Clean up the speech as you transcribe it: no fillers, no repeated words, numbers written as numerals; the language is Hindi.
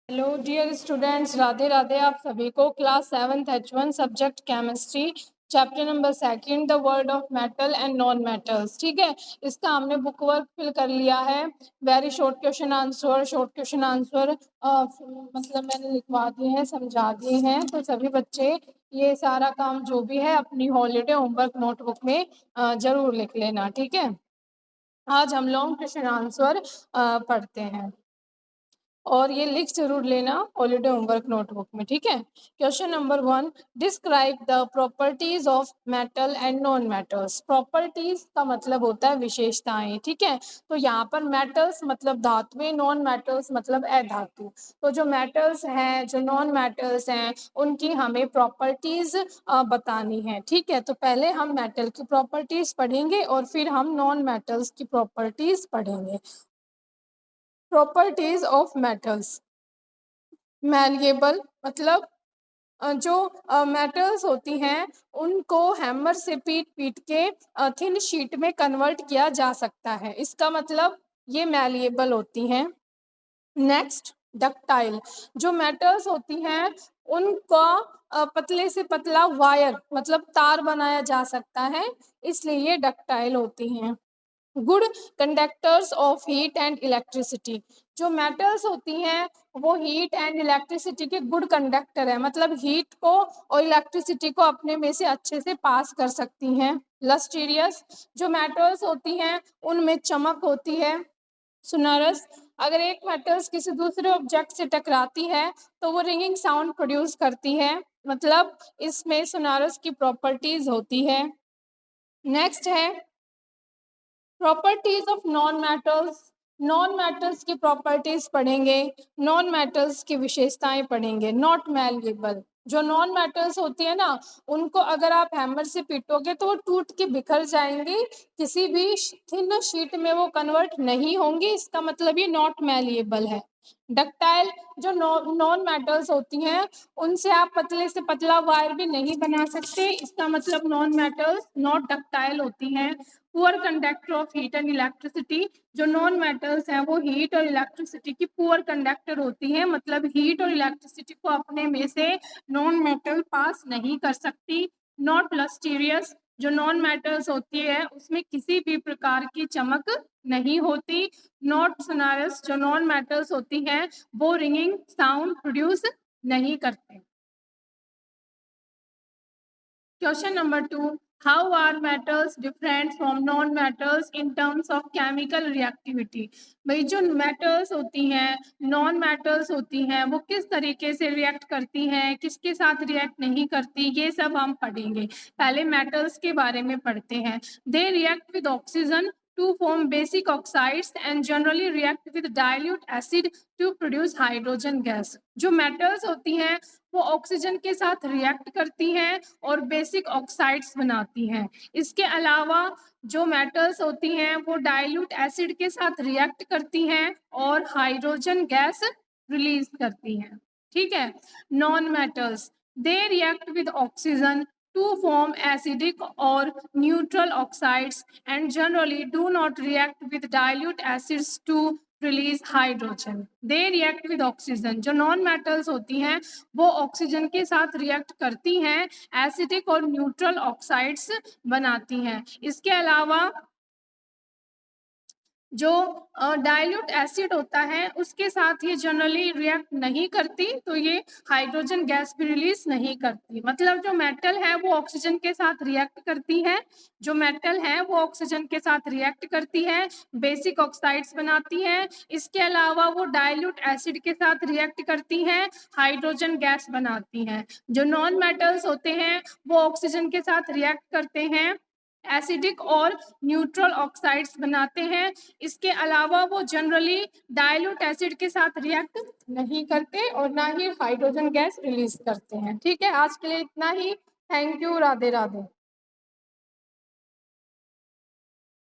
Hello dear students, Radhe Radhe. आप सभी को class 7th H1 subject chemistry chapter number 2 the world of metal and non metals. ठीक है, इसका हमने बुक वर्क फिल कर लिया है। वेरी शॉर्ट क्वेश्चन आंसर मतलब मैंने लिखवा दिए हैं, समझा दिए हैं। तो सभी बच्चे ये सारा काम जो भी है अपनी हॉलीडे होमवर्क नोटबुक में जरूर लिख लेना। ठीक है, आज हम लॉन्ग क्वेश्चन आंसर पढ़ते हैं और ये लिख जरूर लेना हॉलीडे होमवर्क नोटबुक में। ठीक है, question number 1, describe the properties of metal and non metals. Properties का मतलब होता है विशेषताएं। ठीक है, तो यहाँ पर मेटल्स मतलब धातुएं, नॉन मेटल्स मतलब अधातु। तो जो मेटल्स हैं, जो नॉन मेटल्स हैं, उनकी हमें प्रॉपर्टीज बतानी है। ठीक है, तो पहले हम मेटल की प्रॉपर्टीज पढ़ेंगे और फिर हम नॉन मेटल्स की प्रॉपर्टीज पढ़ेंगे। Properties of metals. मैलिएबल मतलब जो मेटल्स होती हैं उनको हैमर से पीट पीट के थिन शीट में कन्वर्ट किया जा सकता है। इसका मतलब ये मैलिएबल होती हैं। Next, ductile. जो मेटल्स होती हैं उनका पतले से पतला वायर मतलब तार बनाया जा सकता है, इसलिए ये डक्टाइल होती हैं। Good conductors of heat and electricity. जो मेटल्स होती हैं वो हीट एंड इलेक्ट्रिसिटी के गुड कंडक्टर है, मतलब हीट को और इलेक्ट्रिसिटी को अपने में से अच्छे से पास कर सकती हैं। लस्टीरियस। जो मेटल्स होती हैं उनमें चमक होती है। सुनरस। अगर एक मेटल्स किसी दूसरे ऑब्जेक्ट से टकराती है तो वो रिंगिंग साउंड प्रोड्यूस करती है, मतलब इसमें सुनरस की प्रॉपर्टीज होती है। नेक्स्ट है properties of non metals. Non metals की प्रॉपर्टीज पढ़ेंगे, नॉन मेटल्स की विशेषताएं पढ़ेंगे। Not malleable. जो नॉन मेटल्स होती है ना, उनको अगर आप हैमर से पीटोगे तो वो टूट के बिखर जाएंगी, किसी भी थिन शीट में वो कन्वर्ट नहीं होंगी। इसका मतलब ये नॉट मैलिएबल है। डक्टाइल। जो नॉन मेटल्स होती हैं उनसे आप पतले से पतला वायर भी नहीं बना सकते, इसका मतलब नॉन मेटल्स नॉट डक्टाइल होती हैं। Poor conductor of heat and electricity. जो नॉन मेटल्स हैं वो हीट और इलेक्ट्रिसिटी की पुअर कंडक्टर होती हैं, मतलब हीट और इलेक्ट्रिसिटी को अपने में से नॉन मेटल पास नहीं कर सकती। नॉट लस्टीरियस। जो नॉन मेटल्स होती है उसमें किसी भी प्रकार की चमक नहीं होती। नॉट सोनारस। जो नॉन मेटल्स होती हैं वो रिंगिंग साउंड प्रोड्यूस नहीं करते। Question number 2, how are metals different from non metals in terms of chemical reactivity. भाई जो मेटल्स होती हैं, नॉन मेटल्स होती हैं, वो किस तरीके से रिएक्ट करती हैं, किसके साथ रिएक्ट नहीं करती, ये सब हम पढ़ेंगे। पहले मेटल्स के बारे में पढ़ते हैं। They react with oxygen to form basic oxides and generally react with dilute acid to produce hydrogen gas। जो मेटल्स होती हैं वो ऑक्सीजन के साथ रिएक्ट करती हैं और बेसिक ऑक्साइड्स बनाती हैं। इसके अलावा जो मेटल्स होती हैं वो डाइल्यूट एसिड के साथ रिएक्ट करती हैं और हाइड्रोजन गैस रिलीज करती हैं। ठीक है, non metals they react with oxygen to form acidic or neutral oxides and generally do not react with dilute acids to release hydrogen। they react with oxygen। जो नॉन मेटल्स होती हैं वो ऑक्सीजन के साथ रिएक्ट करती हैं, एसिडिक और न्यूट्रल ऑक्साइड्स बनाती हैं। इसके अलावा जो डाइल्यूट एसिड होता है उसके साथ ये जनरली रिएक्ट नहीं करती, तो ये हाइड्रोजन गैस भी रिलीज नहीं करती। मतलब जो मेटल है वो ऑक्सीजन के साथ रिएक्ट करती है, जो मेटल है वो ऑक्सीजन के साथ रिएक्ट करती है, बेसिक ऑक्साइड्स बनाती है। इसके अलावा वो डाइल्यूट एसिड के साथ रिएक्ट करती है, हाइड्रोजन गैस बनाती हैं। जो नॉन मेटल्स होते हैं वो ऑक्सीजन के साथ रिएक्ट करते हैं, एसिडिक और न्यूट्रल ऑक्साइड्स बनाते हैं। इसके अलावा वो जनरली डाइल्यूट एसिड के साथ रिएक्ट नहीं करते और ना ही हाइड्रोजन गैस रिलीज करते हैं। ठीक है, आज के लिए इतना ही। Thank you. राधे राधे।